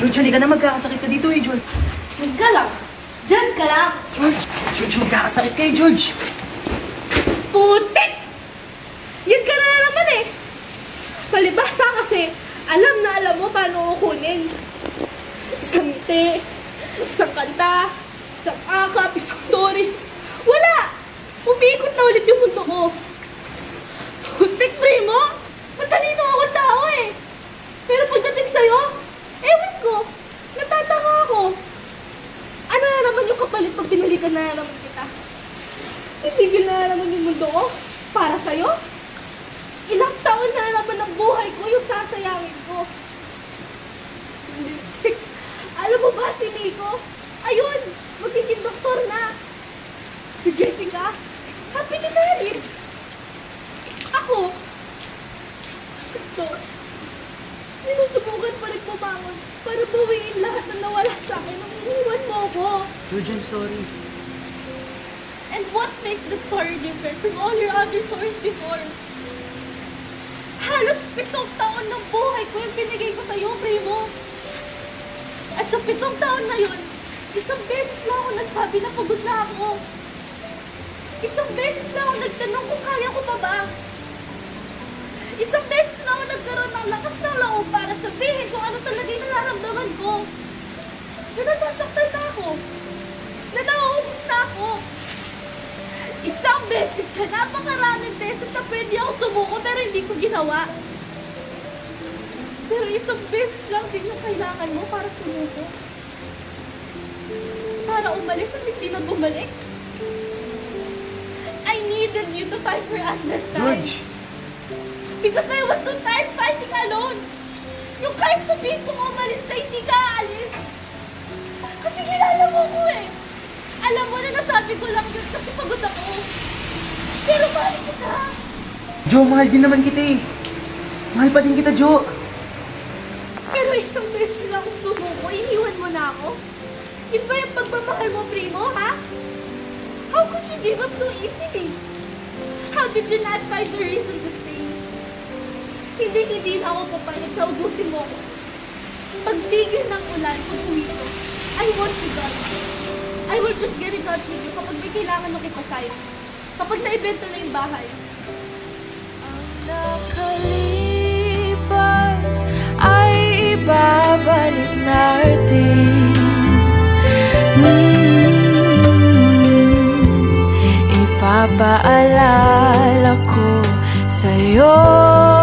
George, halika na, magkakasakit ka dito George. Diyan ka lang. Diyan ka lang. George, magkakasakit ka George. Putik! Yan ka na naman Palibasa kasi, alam na alam mo paano kukunin. Isang ngiti, isang kanta, isang akap, isang sorry. Wala! Umiikot na ulit yung mundo ko. Putik, Primo! Matalino akong tao Pero pagdating sa'yo, ewan ko, natataka ako. Ano na naman yung kapalit pag pinalikan na naman kita? Titigil na naman yung mundo ko para sa'yo? Ilang taon na naman ang buhay ko yung sasayangin ko. Alam mo ba si Nico? Ayun, magiging doktor na. Si Jessica, happy na married. Ako, ito, sinusubukan pa rin bumangon para bawiin lahat na nawala sa akin nung iniwan mo ko. George, I'm sorry. And what makes that sorry different from all your other sorries before? Halos 7 taon ng buhay ko yung binigay ko sa'yo, Primo. At sa 7 taon na yun, isang beses lang ako nagsabi na pagod na ako. Isang beses lang ako nagtanong kung kaya ko pa ba. Isang beses lang ako nagkaroon ng lakas ng loob para sabihin kung ano talaga yung nararamdaman ko. Na nasasaktan na ako. Na nauubos na ako. Isang beses sa napakaraming beses na pwede ako sumuko pero hindi ko ginawa. Pero isang beses lang din yung kailangan mo para sumuko. Para umalis at hindi na bumalik. I needed you to fight for us that time. George! Because I was so tired fighting alone. Yung kahit sabihin kong umalis na hindi ka aalis. Kasi kilala mo ko Alam mo na nasabi ko lang yun kasi pagod ako. Pero mahal kita. Jo, mahal din naman kita Mahal pa din kita, Jo. Pero isang beses lang akong sumuko, iniwan mo na ako? Yun ba yung pagmamahal mo, Primo, ha? How could you give up so easily? How did you not find the reason to stay? Hindi na ako papayag na ubusin mo ako. Pagtigil ng ulan, pag-uwi ko, I want you gone. I will just get in touch with you kapag may kailangan makipasaya. Kapag naibenta na yung bahay. Ang nakalipas ay ibabalik natin. Ipapaalala ko sa'yo.